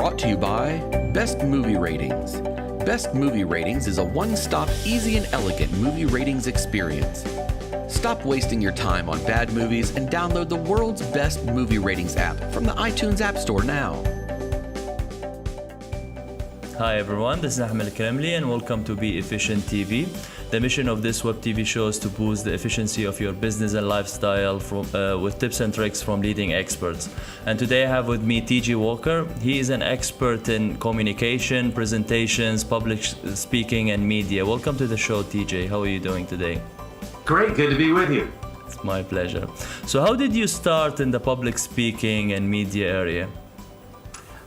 Brought to you by Best Movie Ratings. Best Movie Ratings is a one-stop, easy and elegant movie ratings experience. Stop wasting your time on bad movies and download the world's best movie ratings app from the iTunes App Store now. Hi everyone, this is Ahmed Al-Kremli and welcome to Be Efficient TV. The mission of this web TV show is to boost the efficiency of your business and lifestyle with tips and tricks from leading experts. And today I have with me TJ Walker. He is an expert in communication, presentations, public speaking and media. Welcome to the show, TJ. How are you doing today? Great, good to be with you. It's my pleasure. So how did you start in the public speaking and media area?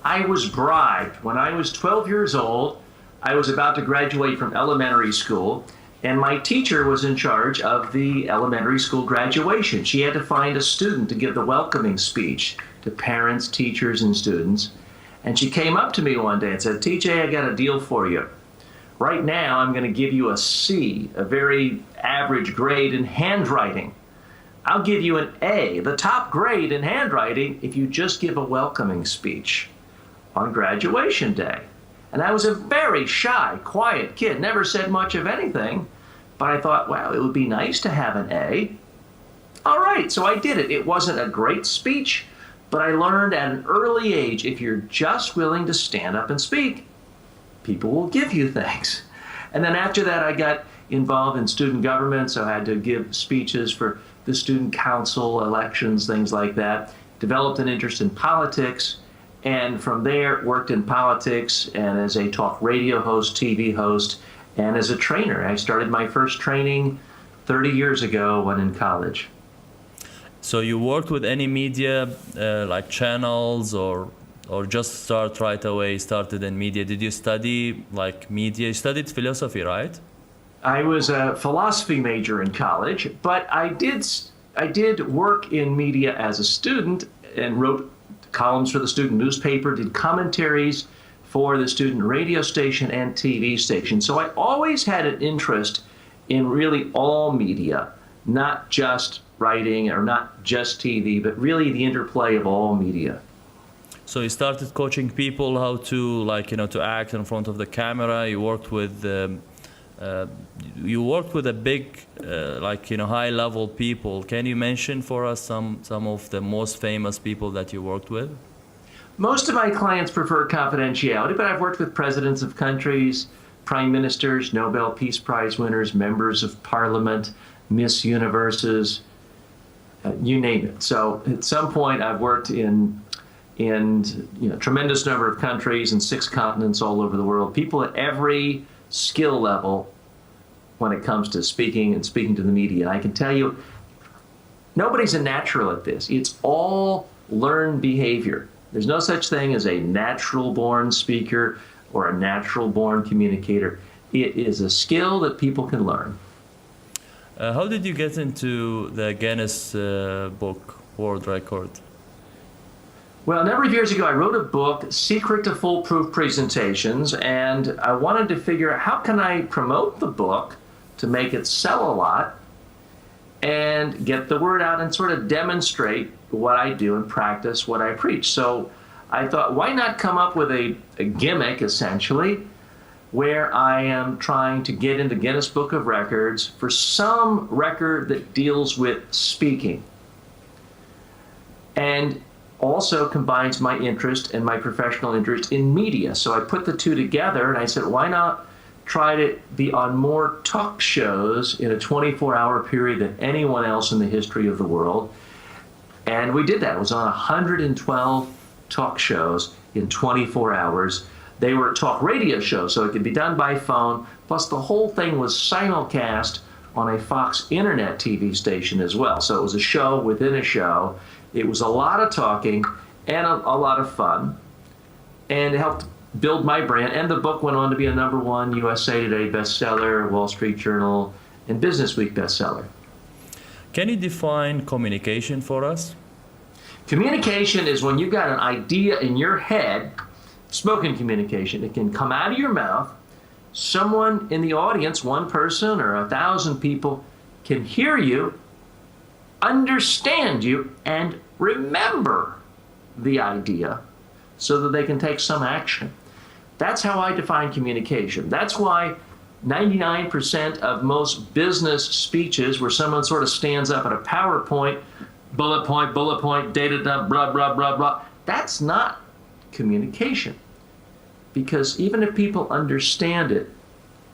I was bribed. When I was 12 years old, I was about to graduate from elementary school, and my teacher was in charge of the elementary school graduation. She had to find a student to give the welcoming speech to parents, teachers, and students. And she came up to me one day and said, TJ, I got a deal for you. Right now, I'm going to give you a C, a very average grade in handwriting. I'll give you an A, the top grade in handwriting, if you just give a welcoming speech on graduation day. And I was a very shy, quiet kid, never said much of anything, but I thought, wow, it would be nice to have an A. All right, so I did it. It wasn't a great speech, but I learned at an early age, if you're just willing to stand up and speak, people will give you things. And then after that, I got involved in student government, so I had to give speeches for the student council, elections, things like that. Developed an interest in politics, and from there worked in politics and as a talk radio host, TV host, and as a trainer. I started my first training 30 years ago when in college. So you worked with any media like channels or just started in media? Did you study like media? You studied philosophy, right? I was a philosophy major in college, but I did work in media as a student and wrote columns for the student newspaper, did commentaries for the student radio station and TV station. So I always had an interest in really all media, not just writing or not just TV, but really the interplay of all media. So you started coaching people how to to act in front of the camera. You worked with a big high-level people. Can you mention for us some of the most famous people that you worked with? Most of my clients prefer confidentiality, but I've worked with presidents of countries, prime ministers, Nobel Peace Prize winners, members of parliament, Miss Universes, you name it. So at some point I've worked in a tremendous number of countries and 6 continents all over the world. People at every skill level when it comes to speaking to the media. I can tell you, nobody's a natural at this. It's all learned behavior. There's no such thing as a natural-born speaker or a natural-born communicator. It is a skill that people can learn. How did you get into the Guinness Book World Record? Well, a number of years ago, I wrote a book, Secret to Foolproof Presentations, and I wanted to figure out how can I promote the book to make it sell a lot and get the word out and sort of demonstrate what I do and practice what I preach. So I thought, why not come up with a gimmick, essentially, where I am trying to get into Guinness Book of Records for some record that deals with speaking. And also combines my interest and my professional interest in media. So I put the two together and I said, why not try to be on more talk shows in a 24-hour period than anyone else in the history of the world? And we did that. It was on 112 talk shows in 24 hours. They were talk radio shows, so it could be done by phone, plus the whole thing was simulcast on a Fox Internet TV station as well. So it was a show within a show. It was a lot of talking and a lot of fun, and it helped build my brand. And the book went on to be a #1 USA Today bestseller, Wall Street Journal, and Business Week bestseller. Can you define communication for us? Communication is when you've got an idea in your head, spoken communication. It can come out of your mouth. Someone in the audience, one person or 1,000 people, can hear you, understand you, and remember the idea so that they can take some action. That's how I define communication. That's why 99% of most business speeches where someone sort of stands up at a PowerPoint, bullet point, data dump, blah, blah, blah, blah, that's not communication. Because even if people understand it,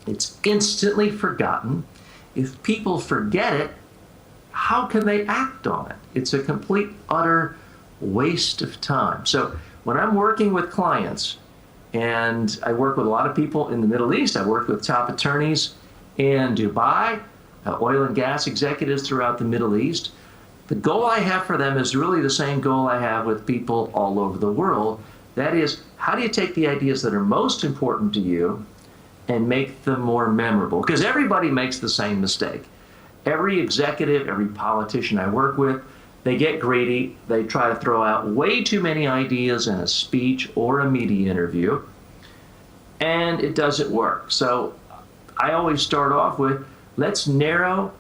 it's instantly forgotten. If people forget it, how can they act on it? It's a complete, utter waste of time. So when I'm working with clients, and I work with a lot of people in the Middle East, I work with top attorneys in Dubai, oil and gas executives throughout the Middle East. The goal I have for them is really the same goal I have with people all over the world. That is, how do you take the ideas that are most important to you and make them more memorable? Because everybody makes the same mistake. Every executive, every politician I work with, they get greedy. They try to throw out way too many ideas in a speech or a media interview, and it doesn't work. So I always start off with, let's narrow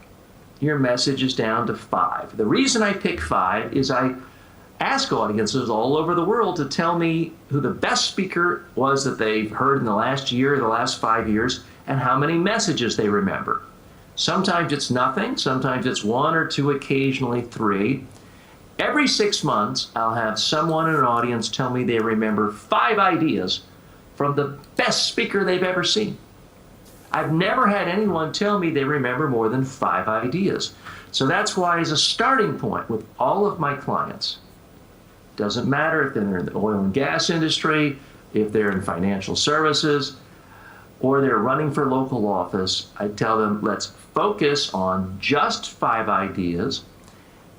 your messages down to 5. The reason I pick 5 is I ask audiences all over the world to tell me who the best speaker was that they've heard in the last year or the last 5 years, and how many messages they remember. Sometimes it's nothing, sometimes it's 1 or 2, occasionally 3. Every 6 months, I'll have someone in an audience tell me they remember 5 ideas from the best speaker they've ever seen. I've never had anyone tell me they remember more than 5 ideas. So that's why, as a starting point with all of my clients, doesn't matter if they're in the oil and gas industry, if they're in financial services, or they're running for local office, I tell them, let's focus on just 5 ideas,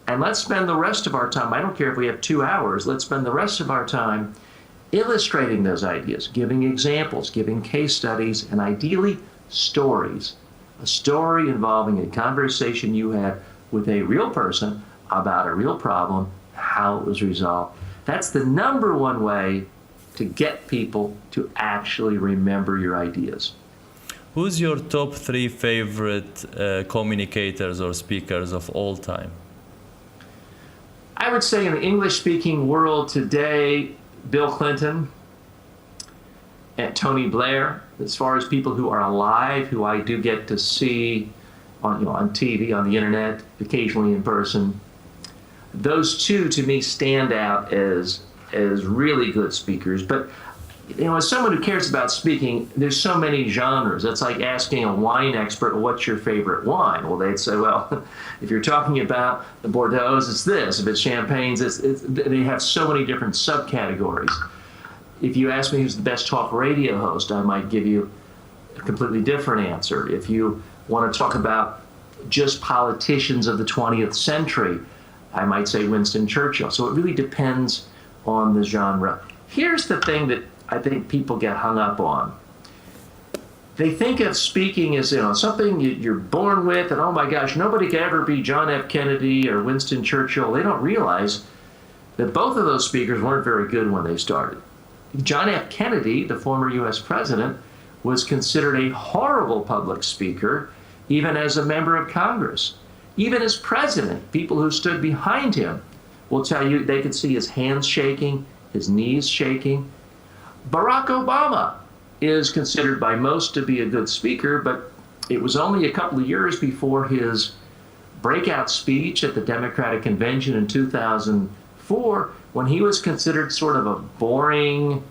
and let's spend the rest of our time, I don't care if we have 2 hours, let's spend the rest of our time illustrating those ideas, giving examples, giving case studies, and ideally stories. A story involving a conversation you had with a real person about a real problem, how it was resolved. That's the number one way to get people to actually remember your ideas. Who's your top 3 favorite communicators or speakers of all time? I would say in the English-speaking world today, Bill Clinton and Tony Blair, as far as people who are alive, who I do get to see on TV, on the internet, occasionally in person. Those 2 to me stand out as really good speakers. But as someone who cares about speaking, there's so many genres. It's like asking a wine expert, what's your favorite wine? Well, they'd say, well, if you're talking about the Bordeaux, it's this. If it's champagnes, they have so many different subcategories. If you ask me who's the best talk radio host, I might give you a completely different answer. If you want to talk about just politicians of the 20th century, I might say Winston Churchill. So it really depends on the genre. Here's the thing that I think people get hung up on. They think of speaking as something you're born with, and oh my gosh, nobody could ever be John F. Kennedy or Winston Churchill. They don't realize that both of those speakers weren't very good when they started. John F. Kennedy, the former U.S. president, was considered a horrible public speaker, even as a member of Congress. Even as president, people who stood behind him will tell you they could see his hands shaking, his knees shaking. Barack Obama is considered by most to be a good speaker, but it was only a couple of years before his breakout speech at the Democratic Convention in 2004 when he was considered sort of a boring,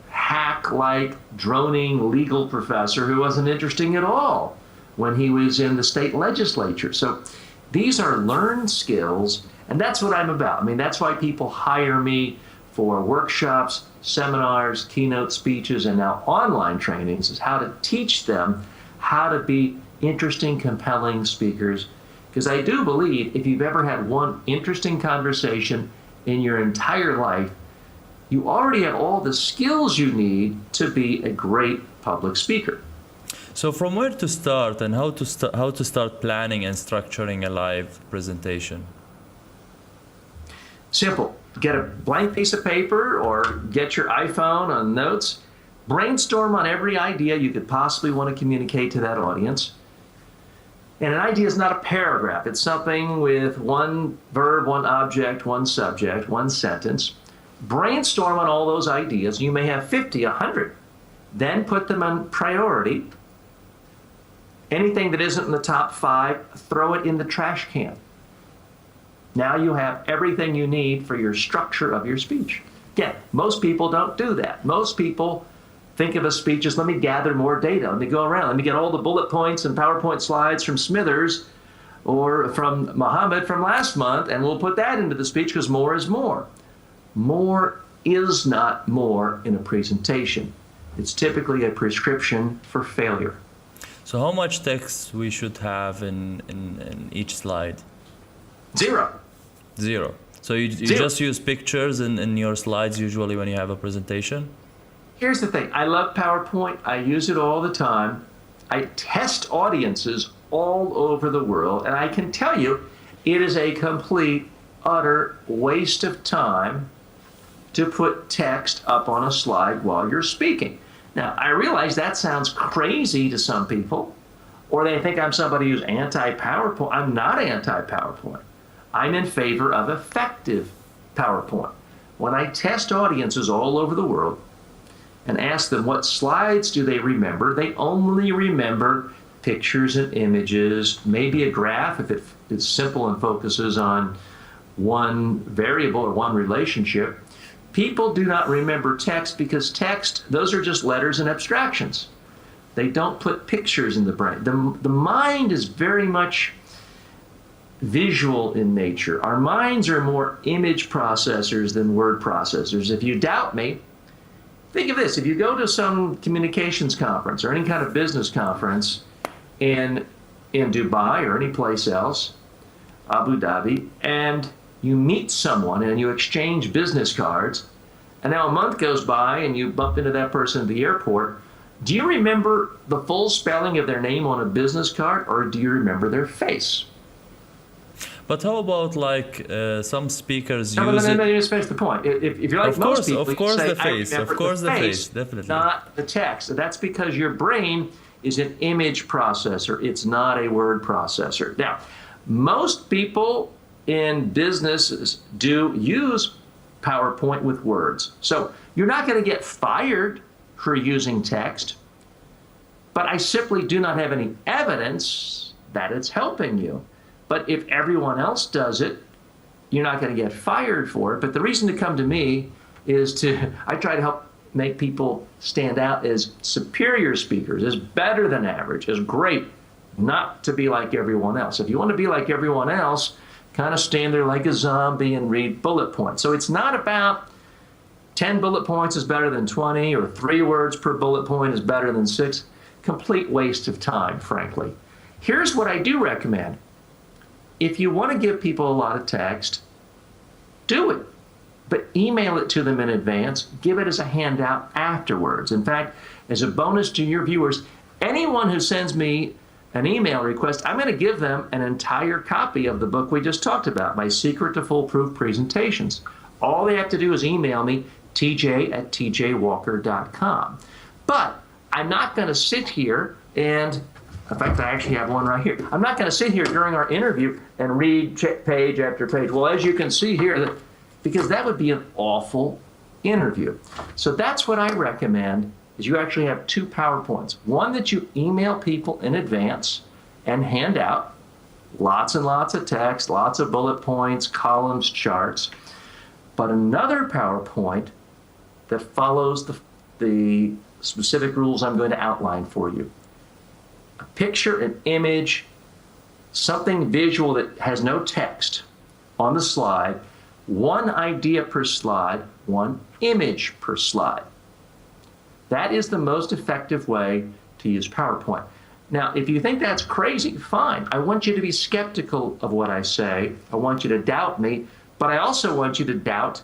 hack-like, droning legal professor who wasn't interesting at all when he was in the state legislature. So these are learned skills, and that's what I'm about. I mean, that's why people hire me for workshops, seminars, keynote speeches, and now online trainings, is how to teach them how to be interesting, compelling speakers. Because I do believe if you've ever had one interesting conversation in your entire life, you already have all the skills you need to be a great public speaker. So from where to start and how to start planning and structuring a live presentation? Simple. Get a blank piece of paper or get your iPhone on notes. Brainstorm on every idea you could possibly want to communicate to that audience. And an idea is not a paragraph. It's something with one verb, one object, one subject, one sentence. brainstorm on all those ideas. You may have 50, 100. Then put them on priority. Anything that isn't in the top 5, throw it in the trash can. Now you have everything you need for your structure of your speech. Again, most people don't do that. Most people think of a speech as, let me gather more data. Let me go around. Let me get all the bullet points and PowerPoint slides from Smithers or from Muhammad from last month, and we'll put that into the speech because more is more. More is not more in a presentation. It's typically a prescription for failure. So how much text we should have in each slide? Zero. Zero. So you Zero. just use pictures in your slides usually when you have a presentation? Here's the thing. I love PowerPoint. I use it all the time. I test audiences all over the world, and I can tell you it is a complete, utter waste of time to put text up on a slide while you're speaking. Now, I realize that sounds crazy to some people, or they think I'm somebody who's anti-PowerPoint. I'm not anti-PowerPoint. I'm in favor of effective PowerPoint. When I test audiences all over the world and ask them what slides do they remember, they only remember pictures and images, maybe a graph if it's simple and focuses on one variable or one relationship. People do not remember text because text, those are just letters and abstractions. They don't put pictures in the brain. The mind is very much visual in nature. Our minds are more image processors than word processors. If you doubt me, think of this. If you go to some communications conference or any kind of business conference in Dubai or any place else, Abu Dhabi, and you meet someone and you exchange business cards, and now a month goes by and you bump into that person at the airport, do you remember the full spelling of their name on a business card, or do you remember their face? But how about like some speakers No, use let it? me just finish the point. If you're like Of course, most people, of course you say, the face, I of remember course the the face, face, definitely. not the text. That's because your brain is an image processor. It's not a word processor. Now, most people in businesses do use PowerPoint with words. So you're not going to get fired for using text, but I simply do not have any evidence that it's helping you. But if everyone else does it, you're not going to get fired for it. But the reason to come to me is I try to help make people stand out as superior speakers, as better than average, as great, not to be like everyone else. If you want to be like everyone else, kind of stand there like a zombie and read bullet points. So it's not about 10 bullet points is better than 20, or 3 words per bullet point is better than 6. Complete waste of time, frankly. Here's what I do recommend. If you want to give people a lot of text, do it. But email it to them in advance. Give it as a handout afterwards. In fact, as a bonus to your viewers, anyone who sends me an email request, I'm going to give them an entire copy of the book we just talked about, My Secret to Foolproof Presentations. All they have to do is email me, tj@tjwalker.com. But I'm not going to sit here and, in fact, I actually have one right here. I'm not going to sit here during our interview and read page after page. Well, as you can see here, because that would be an awful interview. So that's what I recommend, is you actually have 2 PowerPoints. One that you email people in advance and hand out, lots and lots of text, lots of bullet points, columns, charts. But another PowerPoint that follows the specific rules I'm going to outline for you. A picture, an image, something visual that has no text on the slide, 1 idea per slide, 1 image per slide. That is the most effective way to use PowerPoint. Now, if you think that's crazy, fine. I want you to be skeptical of what I say. I want you to doubt me, but I also want you to doubt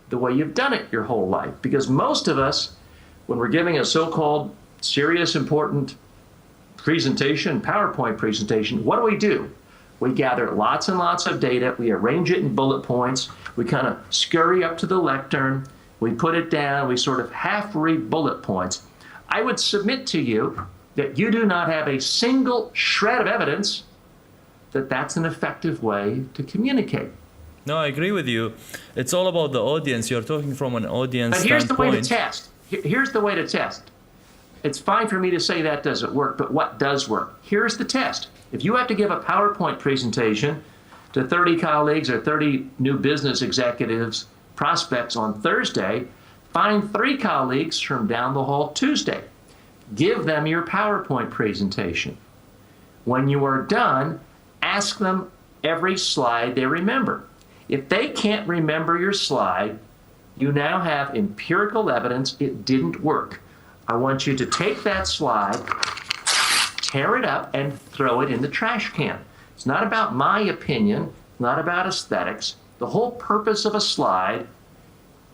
the way you've done it your whole life. Because most of us, when we're giving a so-called serious, important presentation, PowerPoint presentation, what do? We gather lots and lots of data. We arrange it in bullet points. We kind of scurry up to the lectern. We put it down. We sort of half-read bullet points. I would submit to you that you do not have a single shred of evidence that that's an effective way to communicate. No, I agree with you. It's all about the audience. You're talking from an audience But here's the way to standpoint. test. Here's the way to test. It's fine for me to say that doesn't work, but what does work? Here's the test. If you have to give a PowerPoint presentation to 30 colleagues or 30 new business executives, prospects on Thursday, find 3 colleagues from down the hall Tuesday. Give them your PowerPoint presentation. When you are done, ask them every slide they remember. If they can't remember your slide, you now have empirical evidence it didn't work. I want you to take that slide, tear it up, and throw it in the trash can. It's not about my opinion, not about aesthetics. The whole purpose of a slide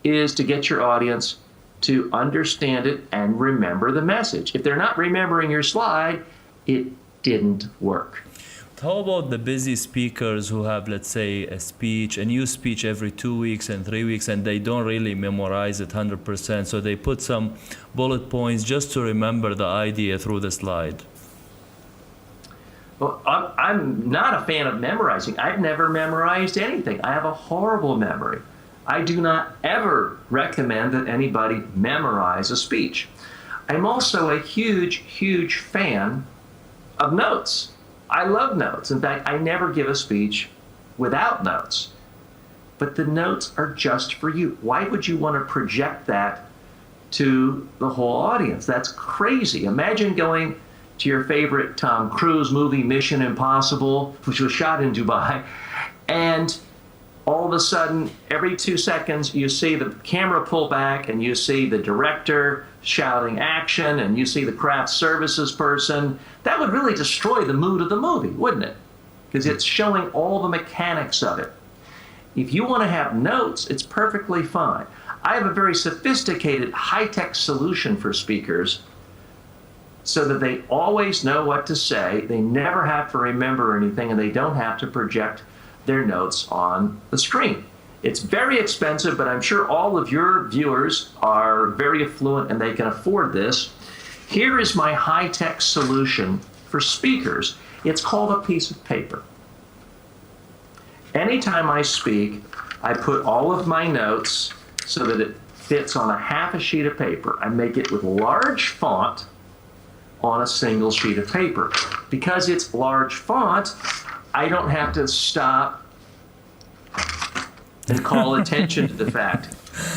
is to get your audience to understand it and remember the message. If they're not remembering your slide, it didn't work. How about the busy speakers who have, let's say, a new speech every 2 weeks and 3 weeks, and they don't really memorize it 100%, so they put some bullet points just to remember the idea through the slide? Well, I'm not a fan of memorizing. I've never memorized anything. I have a horrible memory. I do not ever recommend that anybody memorize a speech. I'm also a huge, huge fan of notes. I love notes. In fact, I never give a speech without notes. But the notes are just for you. Why would you want to project that to the whole audience? That's crazy. Imagine going to your favorite Tom Cruise movie, Mission Impossible, which was shot in Dubai, and all of a sudden, every 2 seconds, you see the camera pull back and you see the director shouting action and you see the craft services person. That would really destroy the mood of the movie, wouldn't it? Because it's showing all the mechanics of it. If you want to have notes, it's perfectly fine. I have a very sophisticated, high-tech solution for speakers so that they always know what to say, they never have to remember anything, and they don't have to project their notes on the screen. It's very expensive, but I'm sure all of your viewers are very affluent and they can afford this. Here is my high-tech solution for speakers. It's called a piece of paper. Anytime I speak, I put all of my notes so that it fits on a half a sheet of paper. I make it with large font on a single sheet of paper. Because it's large font, I don't have to stop and call attention to the fact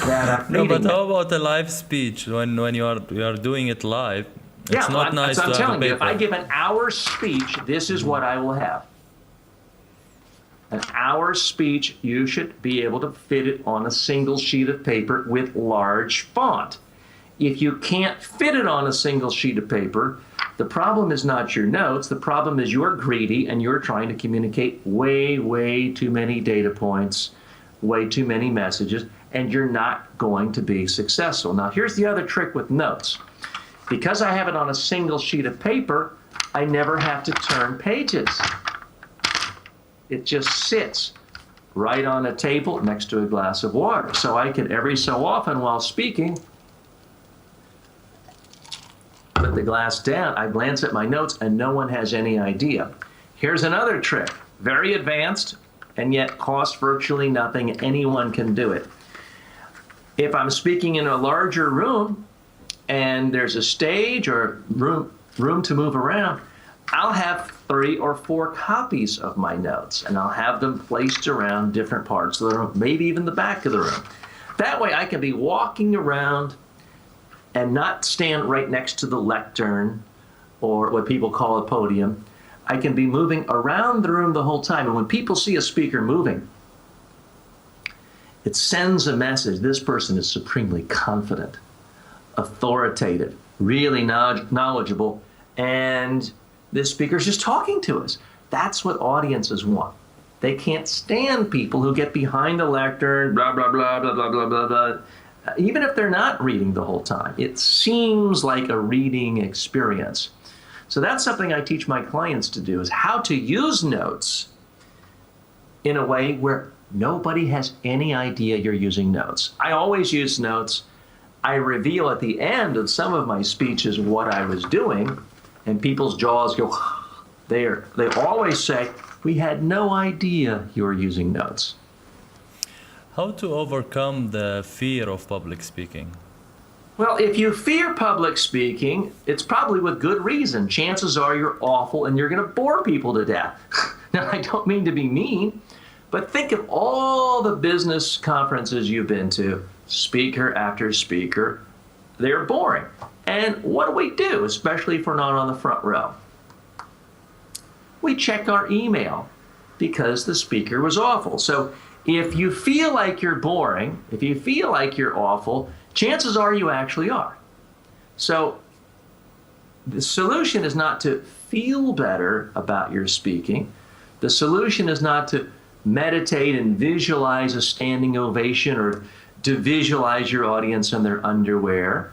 that I'm No, but reading how it. about a live speech when you are doing it live? It's Yeah, not nice so I'm to have a telling you, if paper. I give an hour speech, this is what I will have. An hour speech, you should be able to fit it on a single sheet of paper with large font. If you can't fit it on a single sheet of paper, the problem is not your notes. The problem is you're greedy and you're trying to communicate way, way too many data points, way too many messages, and you're not going to be successful. Now, here's the other trick with notes. Because I have it on a single sheet of paper, I never have to turn pages. It just sits right on a table next to a glass of water. So I can, every so often while speaking, put the glass down, I glance at my notes, and no one has any idea. Here's another trick, very advanced, and yet costs virtually nothing. Anyone can do it. If I'm speaking in a larger room, and there's a stage or room to move around, I'll have 3 or 4 copies of my notes, and I'll have them placed around different parts of the room, maybe even the back of the room. That way I can be walking around and not stand right next to the lectern, or what people call a podium. I can be moving around the room the whole time, and when people see a speaker moving, it sends a message. This person is supremely confident, authoritative, really knowledgeable, and this speaker is just talking to us. That's what audiences want. They can't stand people who get behind the lectern, blah, blah, blah, blah, blah, blah, blah, blah. Even if they're not reading the whole time, it seems like a reading experience. So that's something I teach my clients to do, is how to use notes in a way where nobody has any idea you're using notes. I always use notes. I reveal at the end of some of my speeches what I was doing, and people's jaws go, they always say, we had no idea you were using notes. How to overcome the fear of public speaking? Well, if you fear public speaking, it's probably with good reason. Chances are you're awful and you're going to bore people to death. Now, I don't mean to be mean, but think of all the business conferences you've been to, speaker after speaker. They're boring. And what do, especially if we're not on the front row? We check our email because the speaker was awful. So if you feel like you're boring, if you feel like you're awful, chances are you actually are. So the solution is not to feel better about your speaking. The solution is not to meditate and visualize a standing ovation or to visualize your audience in their underwear.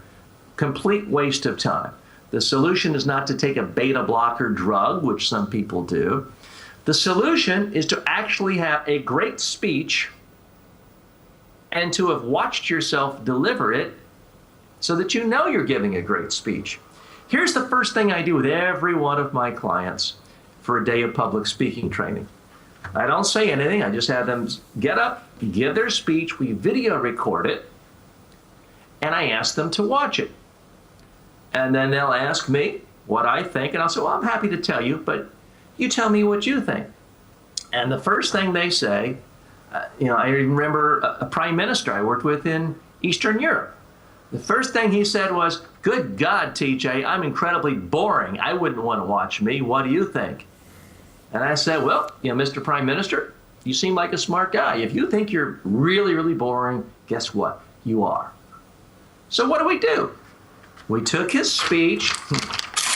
Complete waste of time. The solution is not to take a beta blocker drug, which some people do. The solution is to actually have a great speech and to have watched yourself deliver it so that you know you're giving a great speech. Here's the first thing I do with every one of my clients for a day of public speaking training. I don't say anything. I just have them get up, give their speech. We video record it, and I ask them to watch it. And then they'll ask me what I think, and I'll say, well, I'm happy to tell you, but you tell me what you think. And the first thing they say, I remember a prime minister I worked with in Eastern Europe. The first thing he said was, good God, TJ, I'm incredibly boring. I wouldn't want to watch me. What do you think? And I said, well, Mr. Prime Minister, you seem like a smart guy. If you think you're really, really boring, guess what? You are. So what do? We took his speech,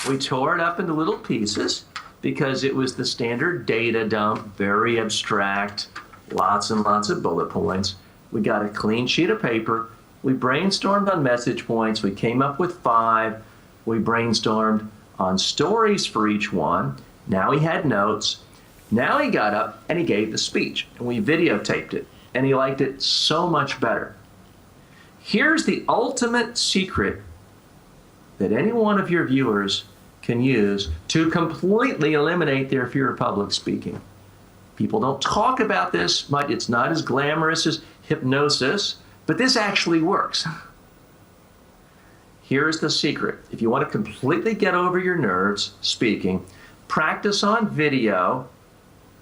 we tore it up into little pieces because it was the standard data dump, very abstract, lots and lots of bullet points. We got a clean sheet of paper. We brainstormed on message points. We came up with 5. We brainstormed on stories for each one. Now he had notes. Now he got up and he gave the speech, and we videotaped it, and he liked it so much better. Here's the ultimate secret that any one of your viewers can use to completely eliminate their fear of public speaking. People don't talk about this much. It's not as glamorous as hypnosis, but this actually works. Here's the secret. If you want to completely get over your nerves speaking, practice on video,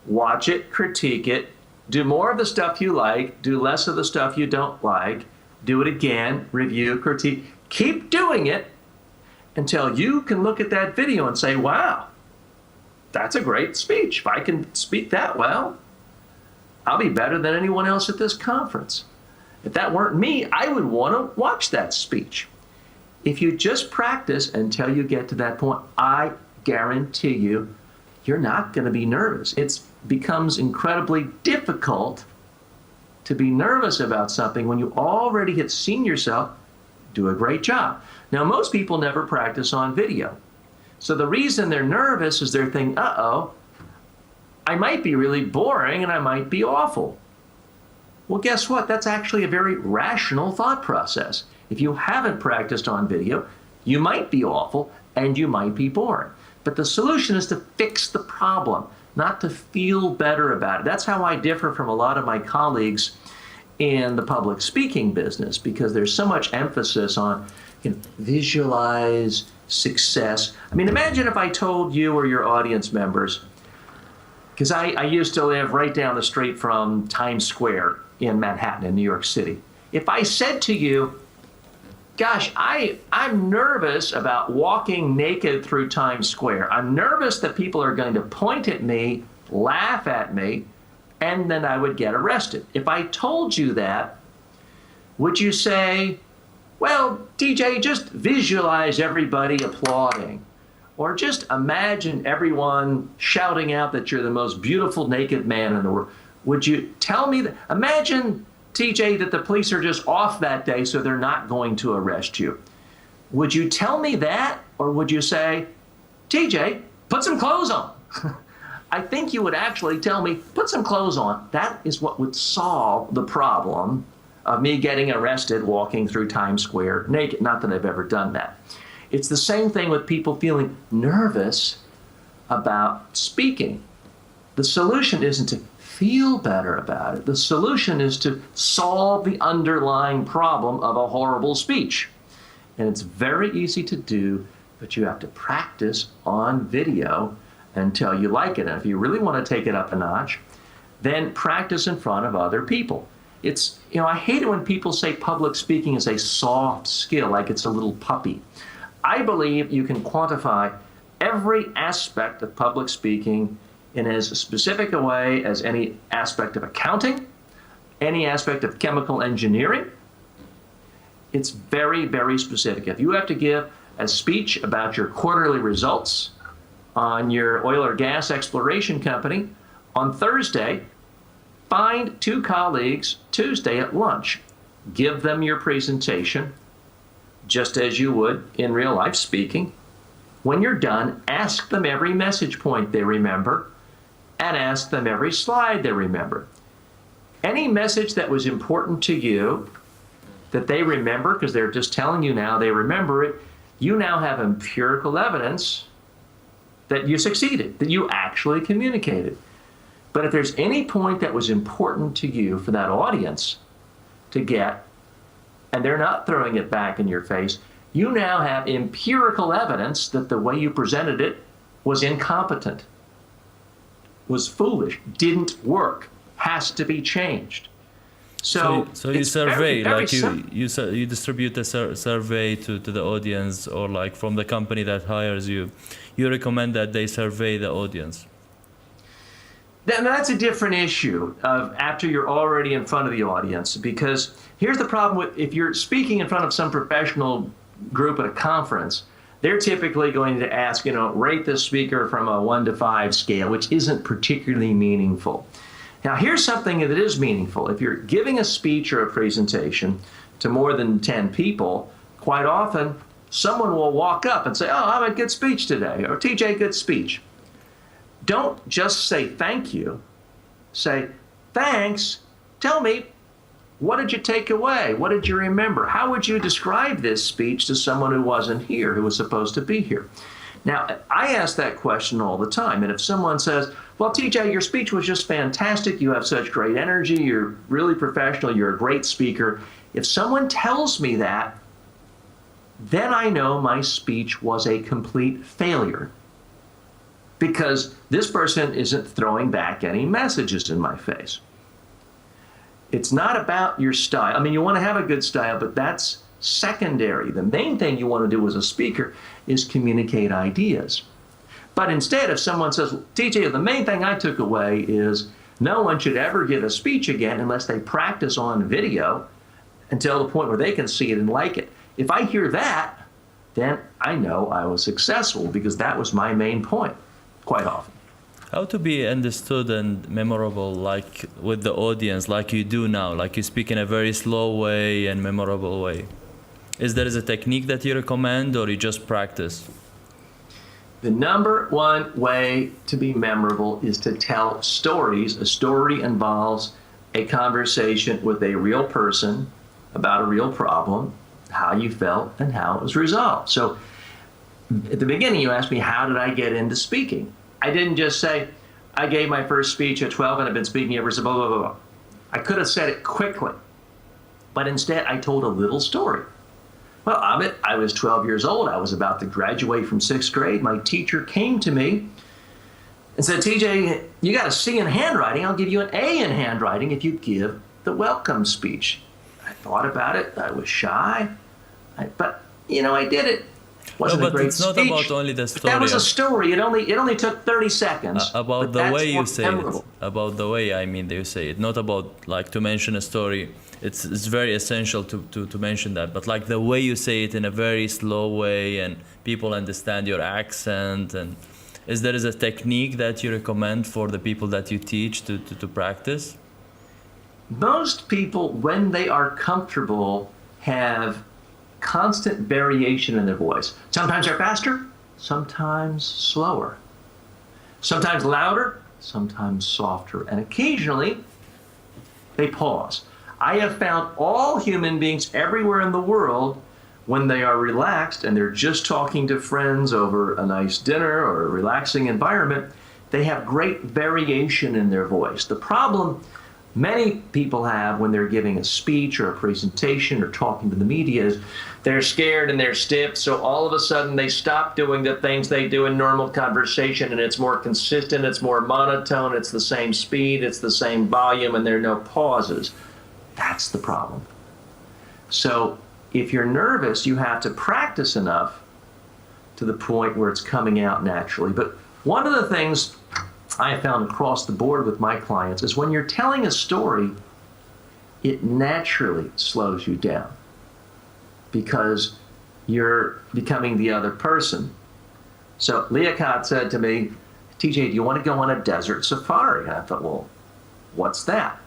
watch it, critique it, do more of the stuff you like, do less of the stuff you don't like, do it again, review, critique. Keep doing it until you can look at that video and say, wow, that's a great speech. If I can speak that well, I'll be better than anyone else at this conference. If that weren't me, I would want to watch that speech. If you just practice until you get to that point, I guarantee you, you're not going to be nervous. It becomes incredibly difficult to be nervous about something when you already have seen yourself do a great job. Now, most people never practice on video. So the reason they're nervous is they're thinking, uh-oh, I might be really boring and I might be awful. Well, guess what? That's actually a very rational thought process. If you haven't practiced on video, you might be awful and you might be boring. But the solution is to fix the problem, not to feel better about it. That's how I differ from a lot of my colleagues in the public speaking business, because there's so much emphasis on visualize success. I mean, imagine if I told you or your audience members, because I used to live right down the street from Times Square in Manhattan in New York City. If I said to you, gosh, I'm nervous about walking naked through Times Square. I'm nervous that people are going to point at me, laugh at me, and then I would get arrested. If I told you that, would you say, well, DJ, just visualize everybody applauding, or just imagine everyone shouting out that you're the most beautiful naked man in the world? Would you tell me that? Imagine, TJ, that the police are just off that day, so they're not going to arrest you. Would you tell me that, or would you say, TJ, put some clothes on? I think you would actually tell me, put some clothes on. That is what would solve the problem of me getting arrested walking through Times Square naked. Not that I've ever done that. It's the same thing with people feeling nervous about speaking. The solution isn't to feel better about it. The solution is to solve the underlying problem of a horrible speech. And it's very easy to do, but you have to practice on video until you like it. And if you really want to take it up a notch, then practice in front of other people. It's, I hate it when people say public speaking is a soft skill, like it's a little puppy. I believe you can quantify every aspect of public speaking in as specific a way as any aspect of accounting, any aspect of chemical engineering. It's very, very specific. If you have to give a speech about your quarterly results on your oil or gas exploration company on Thursday, find 2 colleagues Tuesday at lunch. Give them your presentation, just as you would in real life speaking. When you're done, ask them every message point they remember and ask them every slide they remember. Any message that was important to you that they remember, because they're just telling you now they remember it, you now have empirical evidence that you succeeded, that you actually communicated. But if there's any point that was important to you for that audience to get, and they're not throwing it back in your face, you now have empirical evidence that the way you presented it was incompetent, was foolish, didn't work, has to be changed. So you survey, very like you distribute a survey to the audience, or like from the company that hires you, you recommend that they survey the audience. Then that's a different issue of after you're already in front of the audience, because here's the problem with if you're speaking in front of some professional group at a conference, they're typically going to ask, rate the speaker from a 1 to 5 scale, which isn't particularly meaningful. Now, here's something that is meaningful. If you're giving a speech or a presentation to more than 10 people, quite often someone will walk up and say, "Oh, I had a good speech today," or "TJ, good speech." Don't just say thank you. Say, "Thanks. Tell me, what did you take away? What did you remember? How would you describe this speech to someone who wasn't here, who was supposed to be here?" Now, I ask that question all the time. And if someone says, "Well, TJ, your speech was just fantastic. You have such great energy. You're really professional. You're a great speaker." If someone tells me that, then I know my speech was a complete failure, because this person isn't throwing back any messages in my face. It's not about your style. I mean, you want to have a good style, but that's secondary. The main thing you want to do as a speaker is communicate ideas. But instead, if someone says, "TJ, the main thing I took away is no one should ever give a speech again unless they practice on video until the point where they can see it and like it." If I hear that, then I know I was successful, because that was my main point quite often. How to be understood and memorable, like with the audience, like you do now, like you speak in a very slow way and memorable way. Is there a technique that you recommend, or you just practice? The number one way to be memorable is to tell stories. A story involves a conversation with a real person about a real problem, how you felt, and how it was resolved. So at the beginning, you asked me, how did I get into speaking? I didn't just say, I gave my first speech at 12 and I've been speaking ever since, blah, blah, blah, blah. I could have said it quickly, but instead I told a little story. Well, Amit, I was 12 years old. I was about to graduate from 6th grade. My teacher came to me and said, "TJ, you got a C in handwriting. I'll give you an A in handwriting if you give the welcome speech." I thought about it. I was shy, but I did it. Wasn't no, a but great it's not speech, about only the story. but that was a story. It only took 30 seconds. About the way you say it. About the way that you say it. Not about like to mention a story. It's very essential to mention that. But like the way you say it in a very slow way and people understand your accent. And is there a technique that you recommend for the people that you teach to practice? Most people, when they are comfortable, have constant variation in their voice. Sometimes they're faster, sometimes slower, sometimes louder, sometimes softer, and occasionally they pause. I have found all human beings everywhere in the world, when they are relaxed and they're just talking to friends over a nice dinner or a relaxing environment, They have great variation in their voice. The problem many people have when they're giving a speech or a presentation or talking to the media is they're scared and they're stiff, so all of a sudden they stop doing the things they do in normal conversation, and it's more consistent, it's more monotone, it's the same speed, it's the same volume, and there are no pauses. That's the problem. So if you're nervous, you have to practice enough to the point where it's coming out naturally. But one of the things I have found across the board with my clients is when you're telling a story, it naturally slows you down because you're becoming the other person. So Liaquat said to me, TJ, do you want to go on a desert safari? And I thought, well, what's that?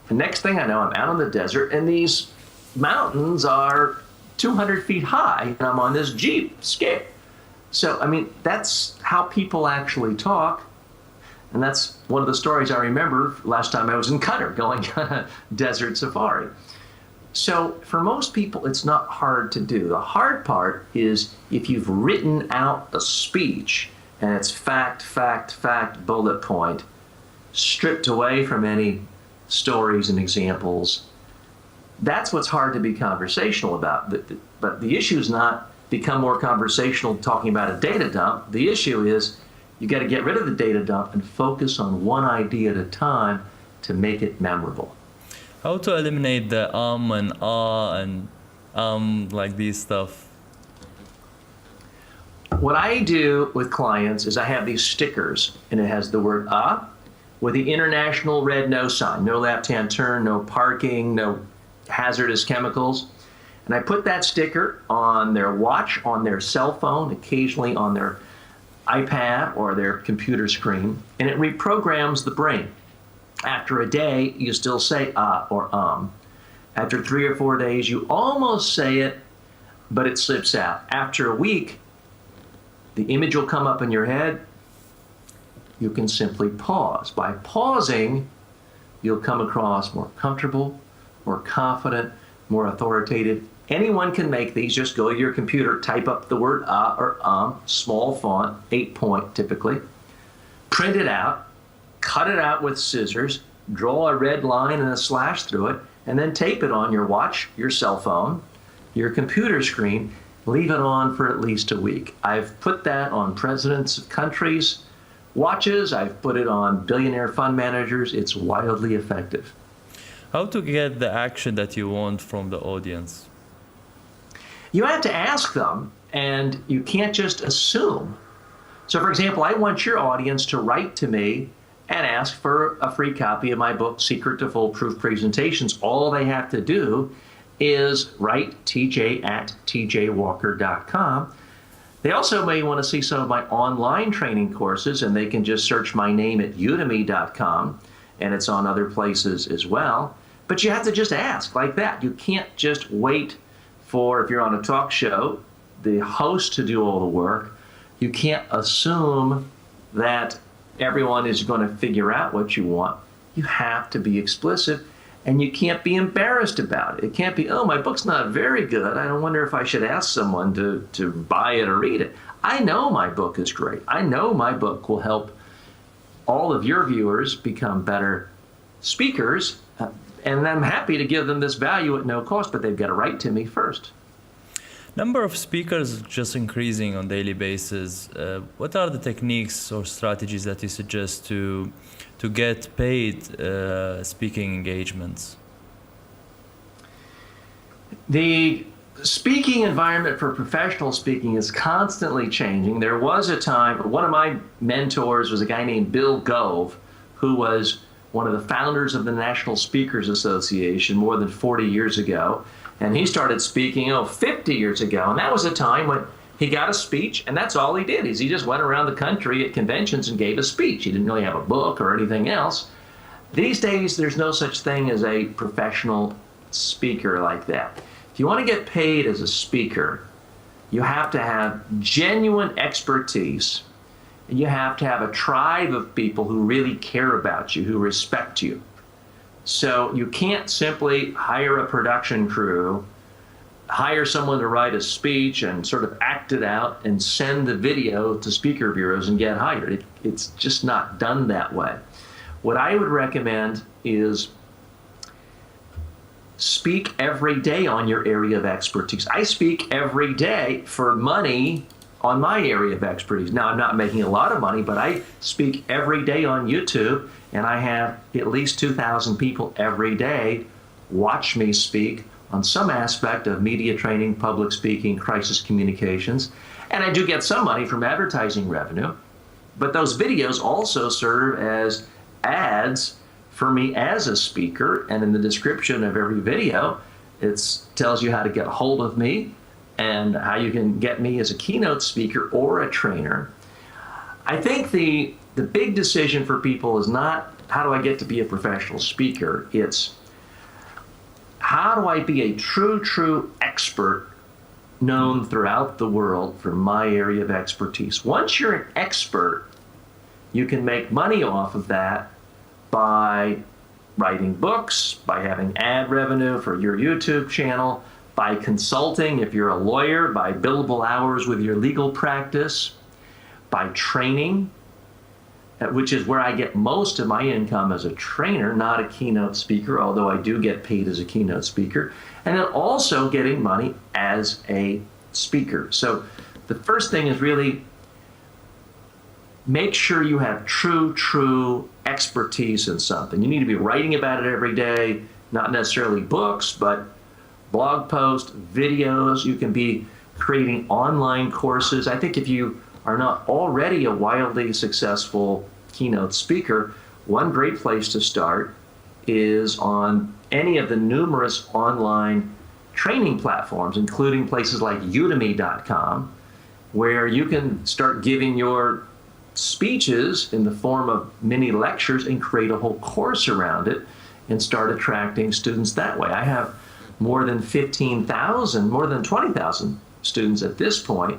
The next thing I know, I'm out on the desert, and these mountains are 200 feet high, and I'm on this Jeep, scared. So, I mean, that's how people actually talk. And that's one of the stories I remember last time I was in Qatar, going on a desert safari. So for most people, it's not hard to do. The hard part is if you've written out a speech and it's fact, fact, fact, bullet point, stripped away from any stories and examples. That's what's hard to be conversational about. But the issue is not become more conversational talking about a data dump. The issue is you got to get rid of the data dump and focus on one idea at a time to make it memorable. How to eliminate the and ah and like these stuff? What I do with clients is I have these stickers, and it has the word with the international red no sign, no left-hand turn, no parking, no hazardous chemicals. And I put that sticker on their watch, on their cell phone, occasionally on their iPad or their computer screen, and it reprograms the brain. After a day, you still say or After 3 or 4 days, you almost say it, but it slips out. After a week, the image will come up in your head. You can simply pause. By pausing, you'll come across more comfortable, more confident, more authoritative. Anyone can make these. Just go to your computer, type up the word or small font, 8-point typically, print it out, cut it out with scissors, draw a red line and a slash through it, and then tape it on your watch, your cell phone, your computer screen. Leave it on for at least a week. I've put that on presidents of countries' watches. I've put it on billionaire fund managers. It's wildly effective. How to get the action that you want from the audience? You have to ask them, and you can't just assume. So, for example, I want your audience to write to me and ask for a free copy of my book, Secret to Foolproof Presentations. All they have to do is write tj@tjwalker.com. They also may want to see some of my online training courses, and they can just search my name at udemy.com, and it's on other places as well. But you have to just ask like that. You can't just wait for, if you're on a talk show, the host to do all the work. You can't assume that everyone is going to figure out what you want. You have to be explicit, and you can't be embarrassed about it. It can't be, oh, my book's not very good. I wonder if I should ask someone to buy it or read it. I know my book is great. I know my book will help all of your viewers become better speakers, and I'm happy to give them this value at no cost, but they've got to write to me first. Number of speakers just increasing on daily basis. What are the techniques or strategies that you suggest to get paid speaking engagements? The speaking environment for professional speaking is constantly changing. There was a time, one of my mentors was a guy named Bill Gove, who was one of the founders of the National Speakers Association more than 40 years ago. And he started speaking 50 years ago. And that was a time when he got a speech, and that's all he did, is he just went around the country at conventions and gave a speech. He didn't really have a book or anything else. These days, there's no such thing as a professional speaker like that. If you want to get paid as a speaker, you have to have genuine expertise, and you have to have a tribe of people who really care about you, who respect you. So you can't simply hire a production crew, hire someone to write a speech and sort of act it out and send the video to speaker bureaus and get hired. It's just not done that way. What I would recommend is speak every day on your area of expertise. I speak every day for money on my area of expertise. Now, I'm not making a lot of money, but I speak every day on YouTube, and I have at least 2,000 people every day watch me speak on some aspect of media training, public speaking, crisis communications. And I do get some money from advertising revenue, but those videos also serve as ads for me as a speaker. And in the description of every video, it tells you how to get a hold of me and how you can get me as a keynote speaker or a trainer. I think the big decision for people is not how do I get to be a professional speaker, it's how do I be a true expert known throughout the world for my area of expertise. Once you're an expert, you can make money off of that by writing books, by having ad revenue for your YouTube channel, by consulting if you're a lawyer, by billable hours with your legal practice, by training, which is where I get most of my income as a trainer, not a keynote speaker, although I do get paid as a keynote speaker, and then also getting money as a speaker. So the first thing is really make sure you have true expertise in something. You need to be writing about it every day, not necessarily books, but blog posts, videos. You can be creating online courses. I think if you are not already a wildly successful keynote speaker, one great place to start is on any of the numerous online training platforms, including places like udemy.com, where you can start giving your speeches in the form of mini lectures and create a whole course around it and start attracting students that way. I have more than 15,000, more than 20,000 students at this point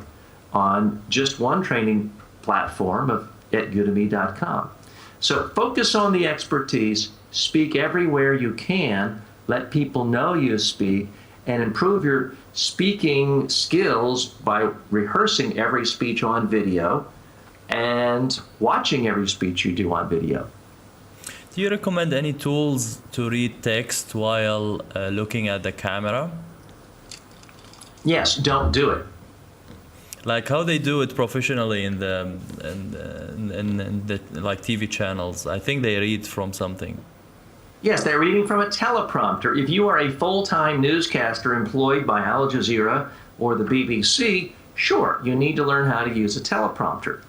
on just one training platform at udemy.com. So focus on the expertise, speak everywhere you can, let people know you speak, and improve your speaking skills by rehearsing every speech on video and watching every speech you do on video. Do you recommend any tools to read text while looking at the camera? Yes, don't do it. Like how they do it professionally in the like TV channels. I think they read from something. Yes, they're reading from a teleprompter. If you are a full-time newscaster employed by Al Jazeera or the BBC, sure, you need to learn how to use a teleprompter.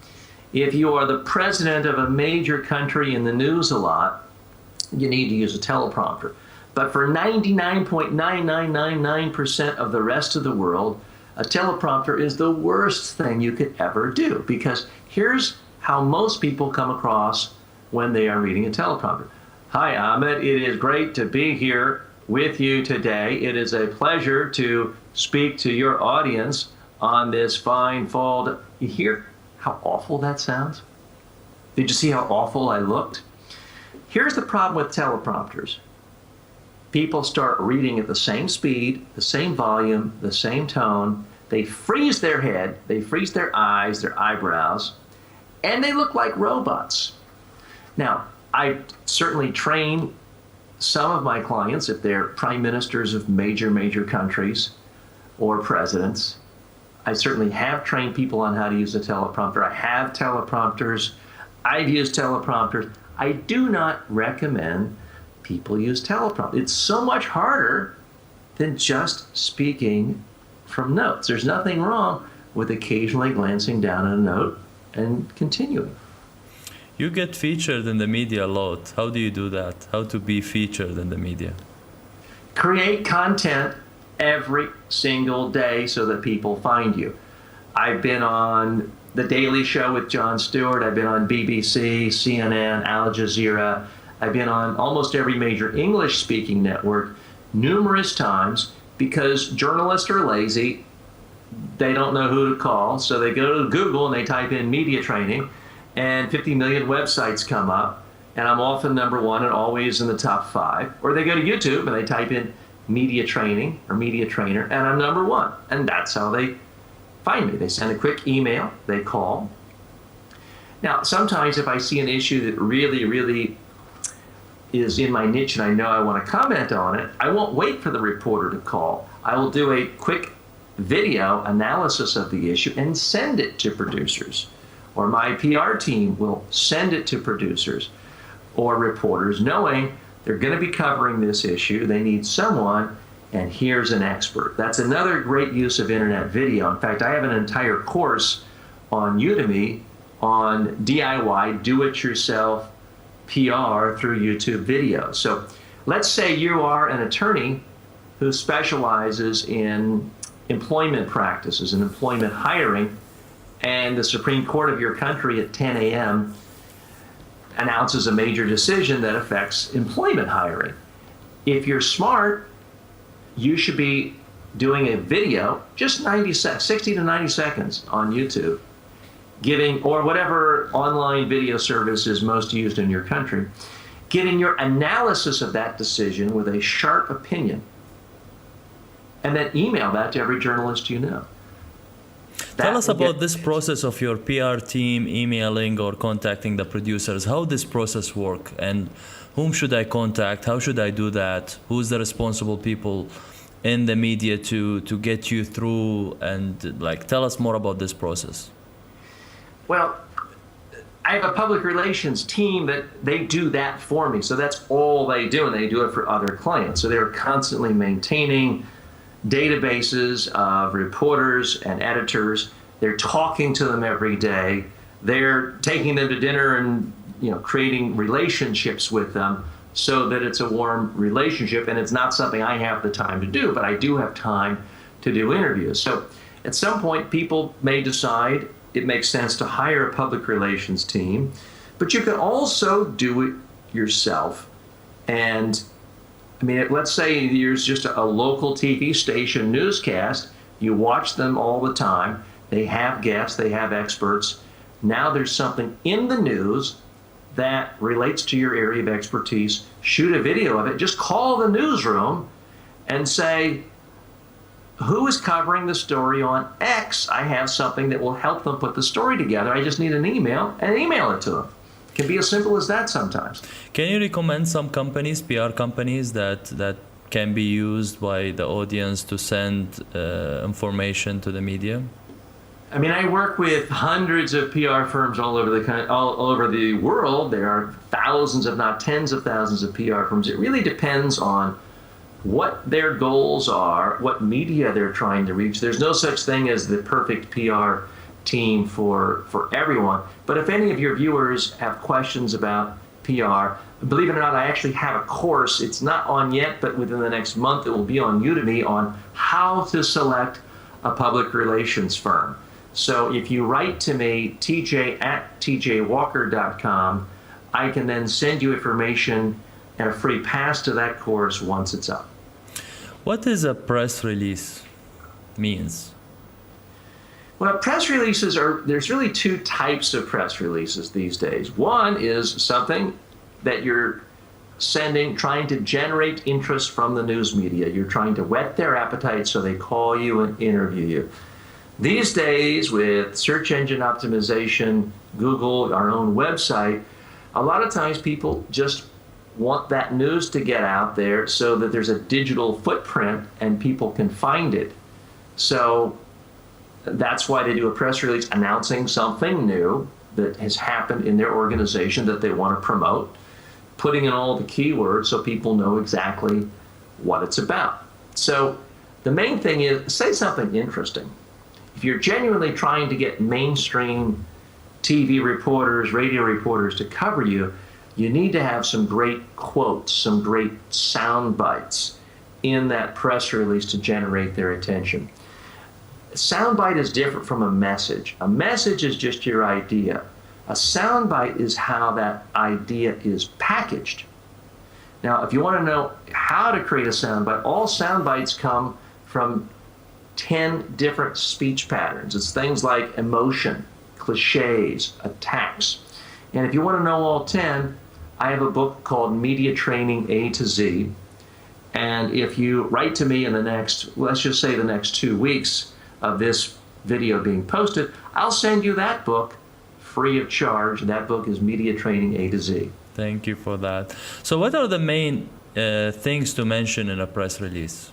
If you are the president of a major country in the news a lot, you need to use a teleprompter. But for 99.9999% of the rest of the world, a teleprompter is the worst thing you could ever do, because here's how most people come across when they are reading a teleprompter. Hi, Ahmed. It is great to be here with you today. It is a pleasure to speak to your audience on this fine fall day. You hear how awful that sounds? Did you see how awful I looked? Here's the problem with teleprompters. People start reading at the same speed, the same volume, the same tone. They freeze their head, they freeze their eyes, their eyebrows, and they look like robots. Now, I certainly train some of my clients, if they're prime ministers of major countries or presidents. I certainly have trained people on how to use a teleprompter. I have teleprompters. I've used teleprompters. I do not recommend people use teleprompter. It's so much harder than just speaking from notes. There's nothing wrong with occasionally glancing down at a note and continuing. You get featured in the media a lot. How do you do that? How to be featured in the media? Create content every single day so that people find you. I've been on The Daily Show with Jon Stewart. I've been on BBC, CNN, Al Jazeera. I've been on almost every major English-speaking network numerous times because journalists are lazy. They don't know who to call, so they go to Google and they type in media training, and 50 million websites come up, and I'm often number one and always in the top 5. Or they go to YouTube and they type in media training or media trainer, and I'm number one. And that's how they find me. They send a quick email, they call. Now, sometimes if I see an issue that really is in my niche and I know I want to comment on it, I won't wait for the reporter to call. I will do a quick video analysis of the issue and send it to producers. Or my PR team will send it to producers or reporters, knowing they're going to be covering this issue. They need someone, and here's an expert. That's another great use of internet video. In fact, I have an entire course on Udemy on DIY, do-it-yourself PR through YouTube video. So let's say you are an attorney who specializes in employment practices and employment hiring, and the Supreme Court of your country at 10 a.m. announces a major decision that affects employment hiring. If you're smart, you should be doing a video, just 60 to 90 seconds on YouTube, giving, or whatever online video service is most used in your country, giving your analysis of that decision with a sharp opinion, and then email that to every journalist you know. Tell us about this process of your PR team emailing or contacting the producers. How this process work, and whom should I contact? How should I do that? Who's the responsible people in the media to get you through? And like, tell us more about this process. Well, I have a public relations team that they do that for me. So that's all they do, and they do it for other clients. So they're constantly maintaining databases of reporters and editors. They're talking to them every day. They're taking them to dinner and creating relationships with them so that it's a warm relationship. And it's not something I have the time to do, but I do have time to do interviews. So at some point, people may decide it makes sense to hire a public relations team, but you can also do it yourself. And I mean, let's say there's just a local TV station newscast. You watch them all the time. They have guests, they have experts. Now there's something in the news that relates to your area of expertise. Shoot a video of it. Just call the newsroom and say, who is covering the story on X? I have something that will help them put the story together. I just need an email, and email it to them. It can be as simple as that sometimes. Can you recommend some companies, PR companies, that can be used by the audience to send information to the media? I mean, I work with hundreds of PR firms all over the world. There are thousands, if not tens of thousands of PR firms. It really depends on what their goals are, what media they're trying to reach. There's no such thing as the perfect PR team for everyone. But if any of your viewers have questions about PR, believe it or not, I actually have a course. It's not on yet, but within the next month it will be on Udemy on how to select a public relations firm. So if you write to me, tj@tjwalker.com, I can then send you information and a free pass to that course once it's up. What is a press release means? Well, press releases there's really two types of press releases these days. One is something that you're sending, trying to generate interest from the news media. You're trying to whet their appetite so they call you and interview you. These days, with search engine optimization, Google, our own website, a lot of times people just want that news to get out there so that there's a digital footprint and people can find it. So that's why they do a press release announcing something new that has happened in their organization that they want to promote, putting in all the keywords so people know exactly what it's about. So the main thing is, say something interesting. If you're genuinely trying to get mainstream TV reporters, radio reporters to cover you, you need to have some great quotes, some great sound bites in that press release to generate their attention. Soundbite is different from a message. A message is just your idea. A soundbite is how that idea is packaged. Now, if you want to know how to create a soundbite, all soundbites come from 10 different speech patterns. It's things like emotion, cliches, attacks. And if you want to know all 10, I have a book called Media Training A to Z. And if you write to me in the next, let's just say the next 2 weeks of this video being posted, I'll send you that book free of charge. That book is Media Training A to Z. Thank you for that. So what are the main things to mention in a press release?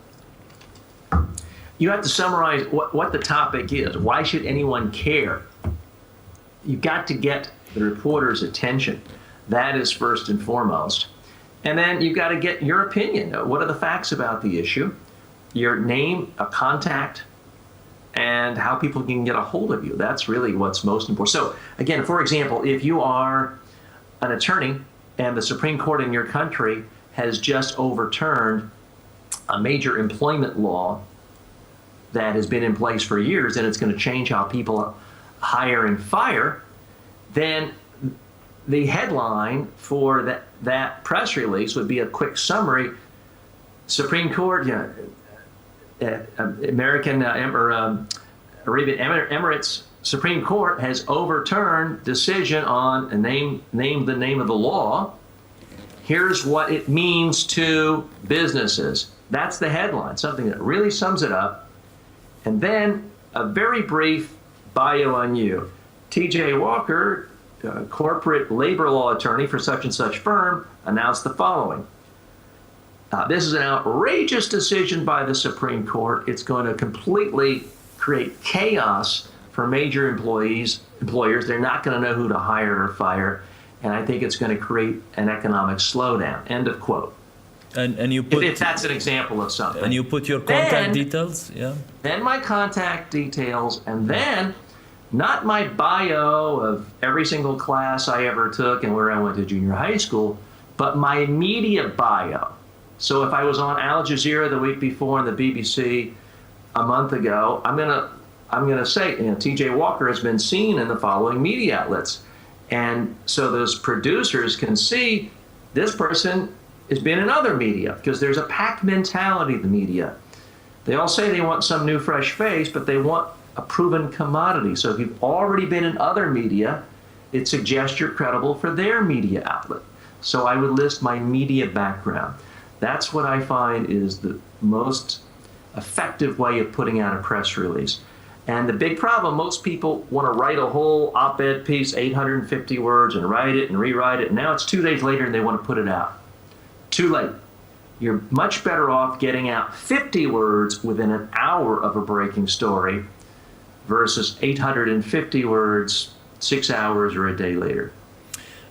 You have to summarize what the topic is. Why should anyone care? You've got to get the reporter's attention. That is first and foremost. And then you've got to get your opinion. What are the facts about the issue? Your name, a contact, and how people can get a hold of you. That's really what's most important. So again, for example, if you are an attorney and the Supreme Court in your country has just overturned a major employment law that has been in place for years, and it's going to change how people hire and fire, then the headline for that press release would be a quick summary. Supreme Court, American Arabian Emirates Supreme Court has overturned decision on name the name of the law. Here's what it means to businesses. That's the headline, something that really sums it up. And then a very brief bio on you. TJ Walker, corporate labor law attorney for such and such firm, announced the following. This is an outrageous decision by the Supreme Court. It's going to completely create chaos for major employers. They're not going to know who to hire or fire. And I think it's going to create an economic slowdown. End of quote. And you put, if that's an example of something. And you put your contact details, yeah? Then my contact details, and then not my bio of every single class I ever took and where I went to junior high school, but my media bio. So if I was on Al Jazeera the week before and the BBC a month ago, I'm gonna say, TJ Walker has been seen in the following media outlets. And so those producers can see this person has been in other media, because there's a pack mentality in the media. They all say they want some new fresh face, but they want a proven commodity. So if you've already been in other media, it suggests you're credible for their media outlet. So I would list my media background. That's what I find is the most effective way of putting out a press release. And the big problem, most people want to write a whole op-ed piece, 850 words, and write it and rewrite it. And now it's 2 days later and they want to put it out. Too late. You're much better off getting out 50 words within an hour of a breaking story versus 850 words 6 hours or a day later.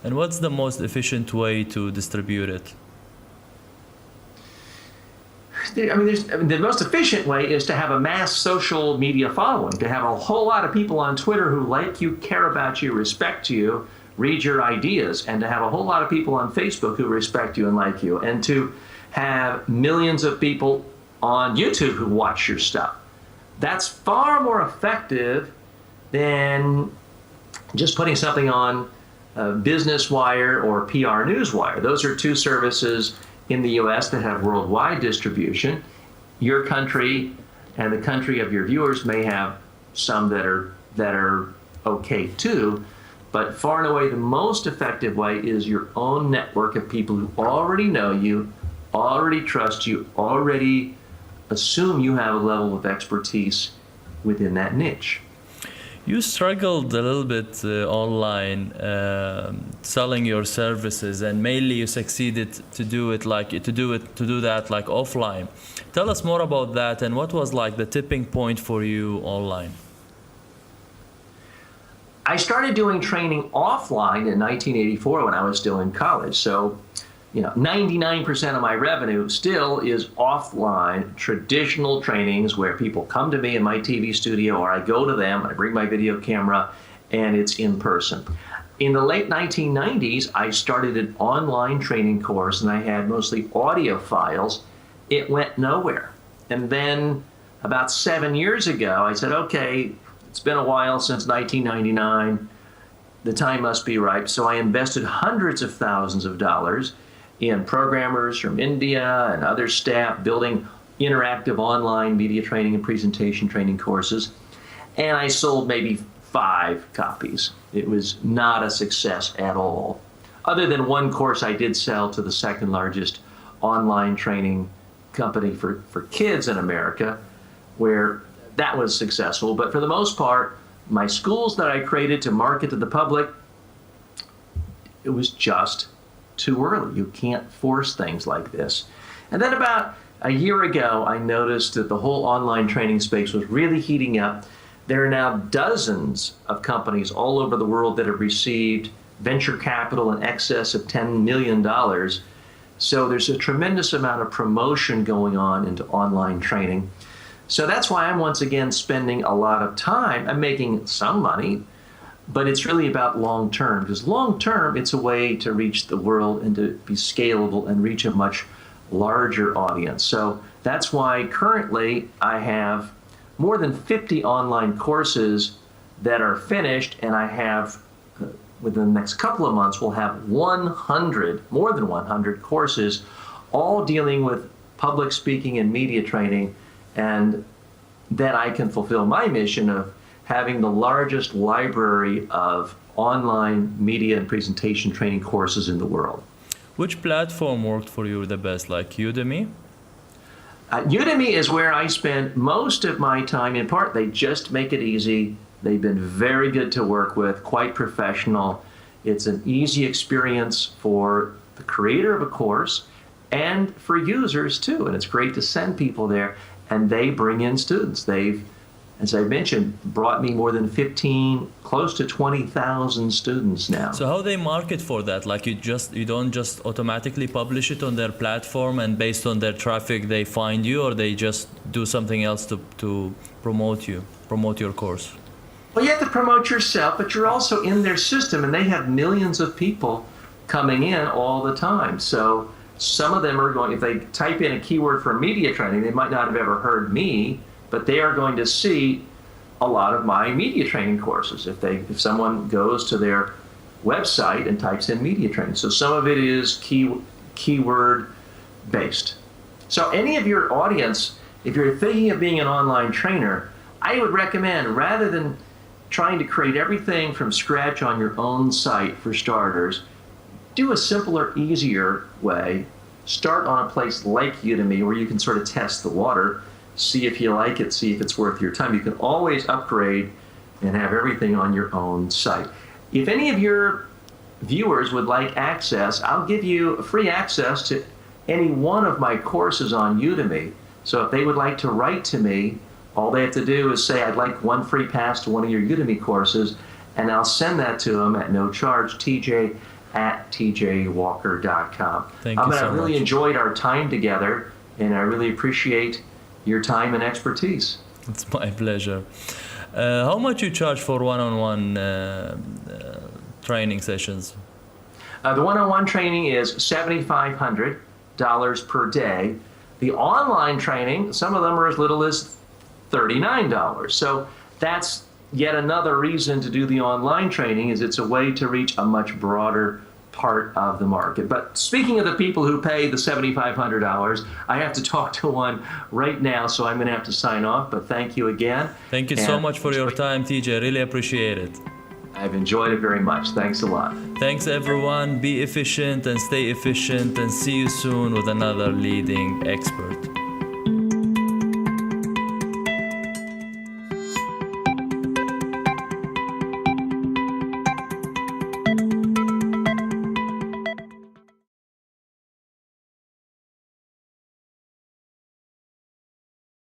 And what's the most efficient way to distribute it? The most efficient way is to have a mass social media following, to have a whole lot of people on Twitter who like you, care about you, respect you, read your ideas, and to have a whole lot of people on Facebook who respect you and like you, and to have millions of people on YouTube who watch your stuff. That's far more effective than just putting something on Business Wire or PR Newswire. Those are two services in the US that have worldwide distribution. Your country and the country of your viewers may have some that are okay too, but far and away the most effective way is your own network of people who already know you, already trust you, already assume you have a level of expertise within that niche. You struggled a little bit online selling your services, and mainly you succeeded to do that like offline. Tell us more about that, and what was like the tipping point for you online? I started doing training offline in 1984 when I was still in college. So, 99% of my revenue still is offline, traditional trainings where people come to me in my TV studio, or I go to them, I bring my video camera, and it's in person. In the late 1990s, I started an online training course, and I had mostly audio files. It went nowhere. And then about 7 years ago, I said, okay, it's been a while since 1999. The time must be ripe. So I invested hundreds of thousands of dollars in programmers from India and other staff building interactive online media training and presentation training courses. And I sold maybe 5 copies. It was not a success at all. Other than one course I did sell to the second largest online training company for kids in America where that was successful. But for the most part, my schools that I created to market to the public, it was just too early. You can't force things like this. And then about a year ago, I noticed that the whole online training space was really heating up. There are now dozens of companies all over the world that have received venture capital in excess of $10 million. So there's a tremendous amount of promotion going on into online training. So that's why I'm once again spending a lot of time. I'm making some money, but it's really about long term, because long term, it's a way to reach the world and to be scalable and reach a much larger audience. So that's why currently I have more than 50 online courses that are finished, and I have, within the next couple of months, we'll have 100, more than 100 courses, all dealing with public speaking and media training, and then I can fulfill my mission of having the largest library of online media and presentation training courses in the world. Which platform worked for you the best, like Udemy? Udemy is where I spend most of my time. In part, they just make it easy. They've been very good to work with, quite professional. It's an easy experience for the creator of a course and for users too. And it's great to send people there, and they bring in students. They've, as I mentioned, brought me more than 15, close to 20,000 students now. So how they market for that? Like you don't just automatically publish it on their platform, and based on their traffic they find you, or they just do something else to promote your course? Well, you have to promote yourself, but you're also in their system, and they have millions of people coming in all the time. So some of them are going, if they type in a keyword for media training, they might not have ever heard me, but they are going to see a lot of my media training courses if someone goes to their website and types in media training. So some of it is keyword based. So any of your audience, if you're thinking of being an online trainer, I would recommend, rather than trying to create everything from scratch on your own site for starters, do a simpler, easier way. Start on a place like Udemy where you can sort of test the water, see if you like it, see if it's worth your time. You can always upgrade and have everything on your own site. If any of your viewers would like access, I'll give you free access to any one of my courses on Udemy. So if they would like to write to me, all they have to do is say, I'd like one free pass to one of your Udemy courses, and I'll send that to them at no charge, tj@tjwalker.com. Thank you so much. I really enjoyed our time together, and I really appreciate your time and expertise. It's my pleasure. How much you charge for one-on-one training sessions? The one-on-one training is $7,500 per day. The online training, some of them are as little as $39. So that's yet another reason to do the online training, is it's a way to reach a much broader part of the market. But speaking of the people who pay the $7,500, I have to talk to one right now, so I'm going to have to sign off. But thank you again. Thank you so much for your time, TJ. Really appreciate it. I've enjoyed it very much. Thanks a lot. Thanks, everyone. Be efficient and stay efficient, and see you soon with another leading expert.